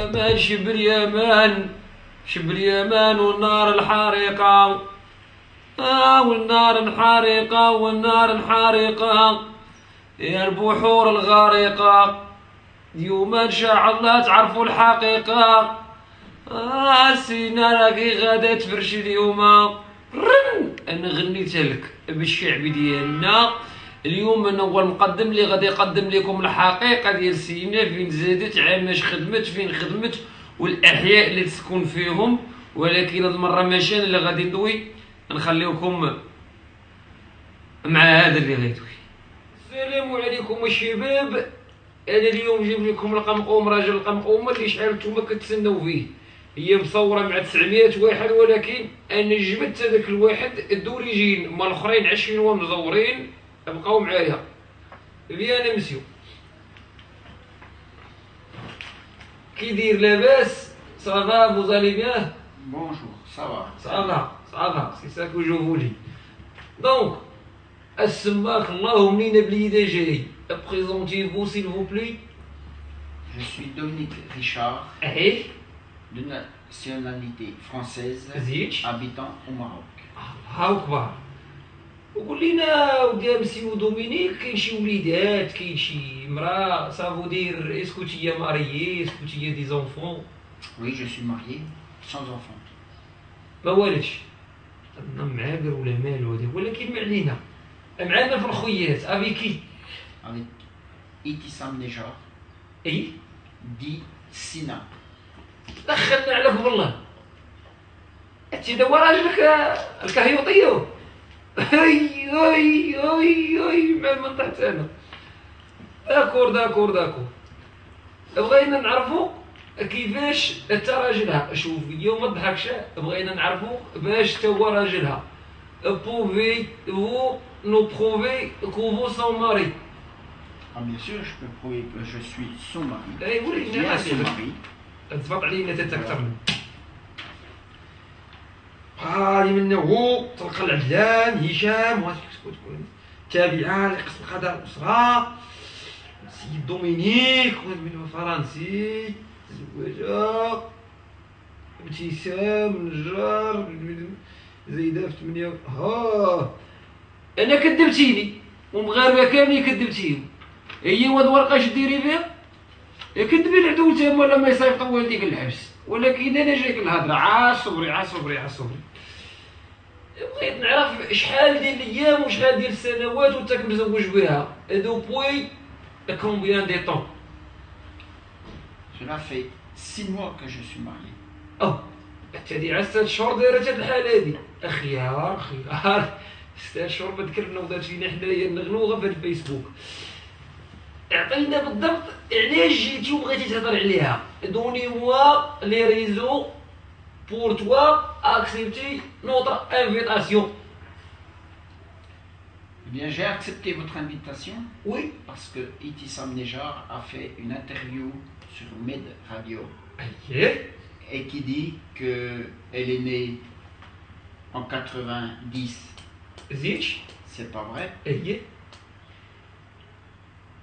اليمن شب اليمن شب اليمن والنار الحارقة والنار الحارقة والنار الحارقة يا البحور الغارقة يوما إن شاء الله تعرفوا الحقيقة سينا راكي غادا تفرش اليوم أنا غنيتها لك بالشعبي ديالنا اليوم. أنا هو المقدم اللي غادي يقدم لكم الحقيقة ديال سينا، فين زادت عاماش خدمت فين خدمت والأحياء اللي تسكن فيهم. ولكن هاد المرة ماشي أنا اللي غادي ندوي، نخليوكم مع هذا اللي غيدوي. السلام عليكم الشباب، انا اليوم جايب لكم القمقوم، راجل القمقومه اللي شحال نتوما كتسناو فيه. هي مصوره مع 900 واحد، ولكن انا جبت هذاك الواحد الدوريجين، ما الاخرين 20 هو مزورين بقاو معايا. بيان مسيو كي داير لاباس؟ صافا فوز الي بيان؟ Bonjour, ça va. صافا سي سا كو جو فولي. دونك اسماك الله منين بليده جاي؟ Présentez-vous s'il vous plaît. Je suis Dominique Richard, ايه de nationalité française, زيد habitant au Maroc. هاو كبار. وقول لنا ودي مسيو دومينيك، كاين شي وليدات، كاين شي مرا، صافو دير اسكو تيا ماريي، اسكو تيا دي زونفون؟ Oui, je suis marié, sans enfant. ما والدش انا معاقر ولا مالو هذا، ولكن ما علينا. معانا في الخويات افيكي Avec Itissam Nejar, اي dit Sina. دخلنا عليك بالله. انت دوا راجلك الكهيوطيو. اي اي اي اي مع من طحت انا. داكور بغينا نعرفوا كيفاش انت راجلها. شوف اليوم ما تضحكش، بغينا نعرفوا باش تا هو راجلها. Pouvez-vous nous prouver que vous son mari? Ah, bien sûr, je peux prouver que je suis son mari. اي ولي Bien انا son mari. تفضل علينا انت اكثر مني. هادي منه هو تلقى العدلان هشام وتكون تابعه لقسم القضاء والاسره. السيد دومينيك من فرنسي، زواجه ابتسام نجار زايده في 8. انا كذبتيني ومغاربه كاملين كذبتيهم. هي هاد الورقه اش ديري بها؟ كذبي العدو تما ولا ما يصيفط والديك الحبس. ولكن انا جايك الهضره عصبري. بغيت نعرف شحال ديال الايام وشحال ديال السنوات وانت مزوج بها. دوبوي كومبيان دي طون؟ Cela fait 6 mois que je suis marié. حتى هادي على 6 شهور دايره هاد الحاله هادي. خيار 6 شهور ما ذكرنا ودات فينا حنايا نغنوغه في الفيسبوك. اعطينا بالضبط علاش جيتي وبغيتي تهضر عليها. دوني موا لي ريزو pour toi accepter notre invitation. Eh bien, j'ai accepté votre invitation Oui. parce que Itissam Nejar a fait une interview sur Med Radio et qui dit qu'elle est née en 90. زيد C'est pas vrai.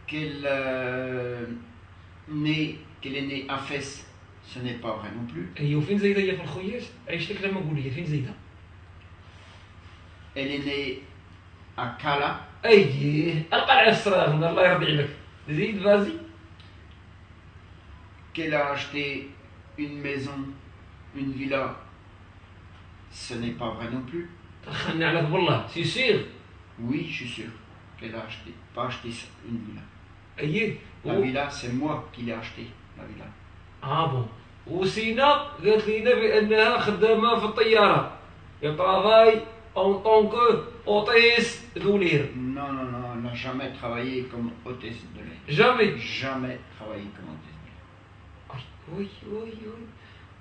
Qu'elle est née à Fès, ce n'est pas vrai non plus. وفين زايده هي في الخويات؟ عيشت لك لما قول لي فين زايده؟ Elle est née à Kala. القلعه الصراغ الله يرضي عليك. زيد فازي. Qu'elle a acheté une maison, une villa, ce n'est pas vrai non plus. دخلنا عليك بالله سي سير. Oui, je suis sûr qu'elle a acheté, pas acheté une villa. La و... villa, c'est moi qui l'ai acheté, la villa. بون. وسينا قالت لينا بانها خدامه في الطياره. يطرافاي اون طونك اوتيس دولير. Non, elle n'a jamais travaillé comme hôtesse de l'air. Jamais travaillé comme hôtesse de l'air. وي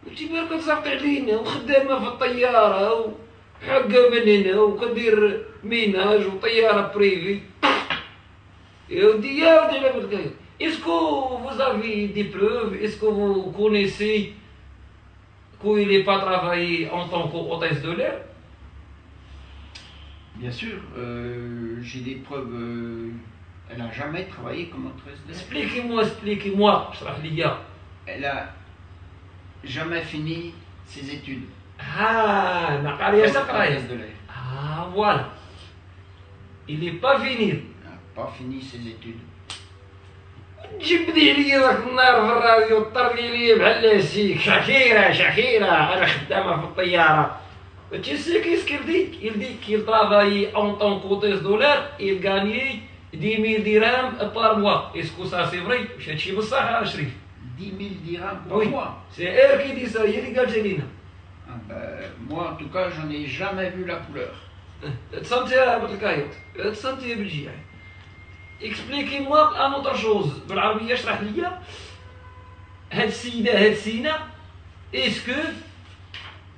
وانتي مالك تصافقي علينا وخدامه في الطياره وحقه من هنا وكدير ميناج وطياره بريفي. يا ودي على بالك. Est-ce que vous avez des preuves? Est-ce que vous connaissez qu'il n'est pas travaillé en tant qu'hôtesse de l'air? Bien sûr, j'ai des preuves. Elle n'a jamais travaillé comme hôtesse de l'air. Expliquez-moi, اشرح لي. Elle a jamais fini ses études. Ah, ما قارياش قرايه. de l'air. Ah, voilà. Il n'est pas fini. Il n'a pas fini ses études. جبدي عليا ذاك النهار في الراديو طرقي لي بحال هاشيك شاكيرة انا خدامه في الطياره. Tu sais qu'est-ce qu'il dit? Il dit qu'il travaille en tant qu'hôtesse de l'air, il gagnait 10 000 dirhams par mois. Est-ce que ça c'est vrai? واش هادشي بصح شريف؟ 10 000 dirhams par Oui, mois. c'est elle qui dit ça, هي اللي قالت لينا. Ah ben, moi, en tout cas, j'en ai jamais vu la couleur. تصنتي يا بنت الكايوط، تصنتي يا بلجيكي. Expliquez-moi une autre chose. بالعربية اشرح لي هاد السيدة هاد سينا est-ce que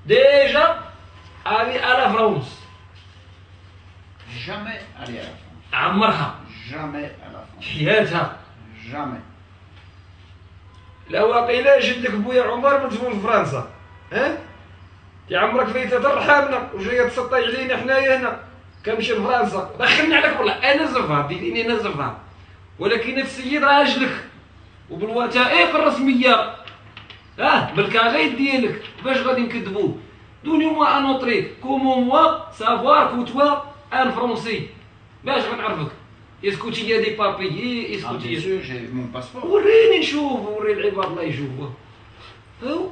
déjà allée à la France Jamais aller à la France. عمرها Jamais à la France. حياتها Jamais. لا واقيلا جدك بويا عمر مدفون في فرنسا ها تي عمرك فايته ترحمنا وجايه تسطي علينا حنايا هنا كنمشي لفرنسا دخلني عليك والله انا زفها ديريني انا زفها ولكن هاد السيد راجلك وبالوثائق الرسميه بالكاريت ديالك باش غادي نكذبوه دوني موا ان اوتريك كومون موا سافوار كو توا ان فرونسي باش غنعرفك اسكو تي دي بابيي اسكو Ah, bien تي sûr, j'ai mon passeport. وريني نشوف وري العباد الله يشوفوه هاو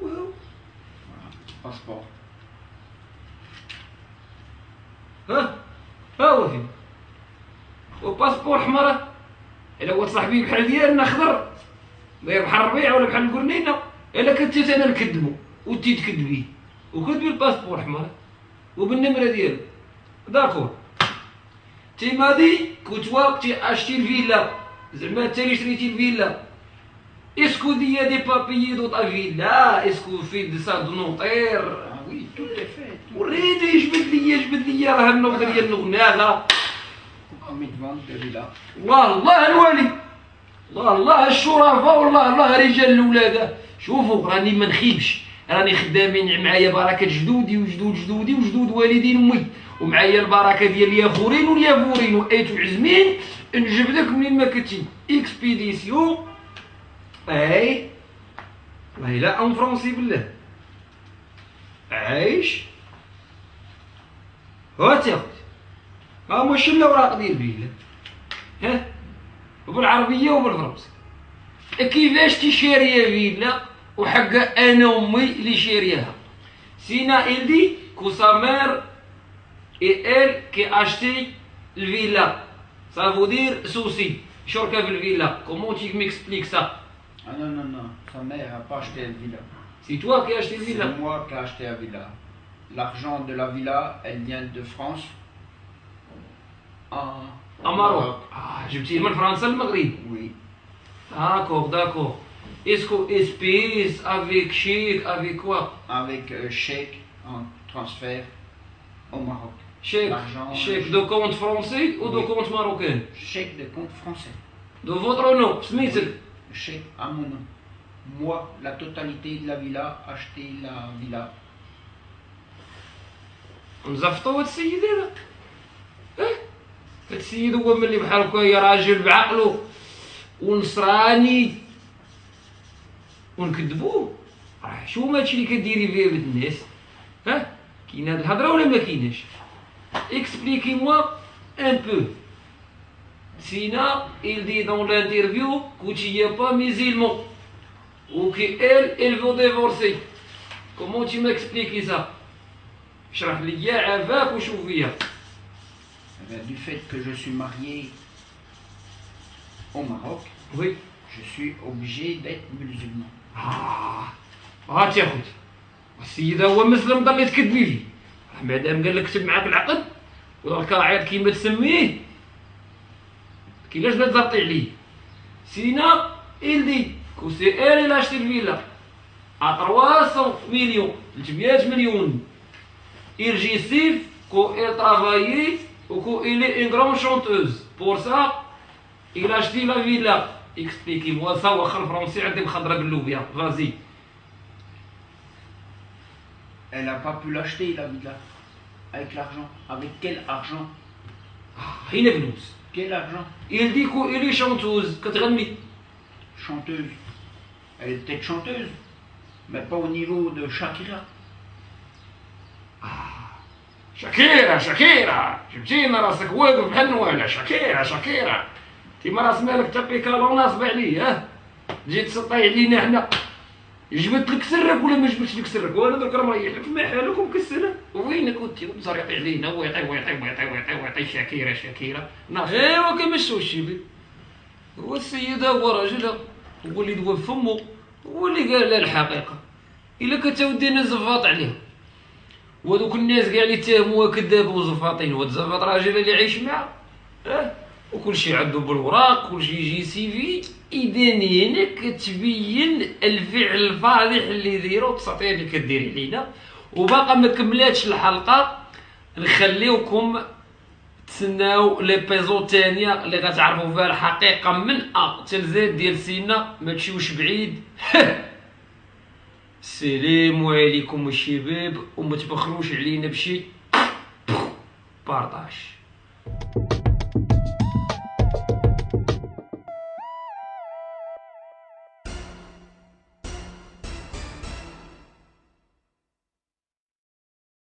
Voilà, passeport. ها هو فين وباسبور حمراء الا هو صاحبي بحال ديالنا خضر داير بحال الربيع ولا بحال القرنينه الا كنت انا نكدمو وانتي تكدبيه وكتبي الباسبور حمراء وبالنمره ديالو داكور تي مادي كنت واقتي اشتي الفيلا زعما انت اللي شريتي الفيلا اسكو دي بابيي دو تا فيلا اسكو في دي سا دو نوطير Ah oui, tout est fait. Tout وريني جبد لي راه النوضه ديال الغناغه permis de vente de villa. والله الوالي والله الشرفاء والله رجال الولاده شوفوا راني ما نخيبش راني خدامين معايا بركه جدودي وجدود جدودي وجدود والدين امي ومعايا البركه ديال اليافورين واليافورين وايتو عزمين نجيب لك منين ما كنتي اكسبيديسيون اي والله لا ان فرونسي بالله عايش هاتي ها ماشي الاوراق ديال الفيلا ها وبالعربيه وبالفرنسي كيفاش تشري فيلا وحق انا امي اللي شاريها سينا إلدي كو سا مير اي ال كي اشتي الفيلا سا فو دير سوسي شركه في الفيلا كومون تي ميكسبليك سا Ah non, non, non, sa mère n'a pas acheté la villa. سي توا كي اشتي C'est الفيلا moi qui ai acheté la villa. L'argent de la villa, elle vient de France. En اماروك جبتيه من فرنسا للمغرب Oui. D'accord. Est-ce que espèce, avec chèque, avec quoi? Avec chèque en transfert au Maroc. Chèque de compte français ou de Oui. compte marocain? Chèque de compte français. De votre nom, Smith. Chèque à mon nom. Moi, la totalité de la villa, acheter la villa. نزفطوا هاد السيد هذا هاد السيد هو ملي بحال هكا يا راجل بعقلو ونصراني ونكذبوه راه شو هادشي اللي كديري فيه بنت الناس ها كاين هاد الهضره ولا ما كايناش اكسبليكي موا ان بو Sina, il dit dans l'interview que tu n'es pas musulman ou qu'elle veut divorcer. Comment tu m'expliques ça? اشرح لي عافاك وشوف فيا. Du fait que je suis marié au Maroc, Oui. je suis obligé d'être musulman. هات يا خوت السيد هو مسلم ضل تكذبي فيه مادام قال لك كتب معاك العقد ودرك عيط كيما تسميه كيلاش بغيت تزبطي عليه سينا il dit que c'est elle qui a acheté le villa à 300 millions 300 مليون il justifie qu'elle travaillait ou qu'elle est une grande chanteuse pour ça il a acheté la villa expliquez-moi ça واخا الفرنسي عندي مخضره باللوبيا vas-y. Elle n'a pas pu l'acheter la villa. Avec l'argent. Avec quel argent? هنا فلوس. Quel argent? Il dit qu'elle est chanteuse كتغني. Chanteuse. Elle est peut-être chanteuse. mais pas au niveau de Shakira. شاكيرا جبتينا راسك واقف بحال نوانا. شاكيرا تيما راس مالك تابيكالو ناصب عليه. تجي تسطي علينا حنا. جبت لك سرك ولا ما جبتش لك سرك؟ وانا درك راه مريح لك في محلك ومكسله. وين كنتي ومزريقي علينا ويعطي شاكيرا ناصب. ايوا كيمشوا الشيبي. هو السيد هو راجلها، هو اللي دوى فمو، هو اللي قال لها الحقيقه. الا كتاودي انا زفاط عليها، وهذوك الناس كاع اللي اتهموها كذابه وزفاطين، هو تزفاط راجل اللي عايش معاه. وكلشي عندو بالوراق، كلشي يجي سيفي. اذا هنا كتبين الفعل الفاضح اللي ديرو التسطية اللي كديري علينا. وباقا ما كملاتش الحلقه، نخليوكم تسناو ليبيزود الثانيه اللي غتعرفوا فيها الحقيقه من ا حتى لزاد ديال سينا. ما تمشيوش بعيد. السلام عليكم الشباب، وما تبخلوش علينا بشي بارطاج.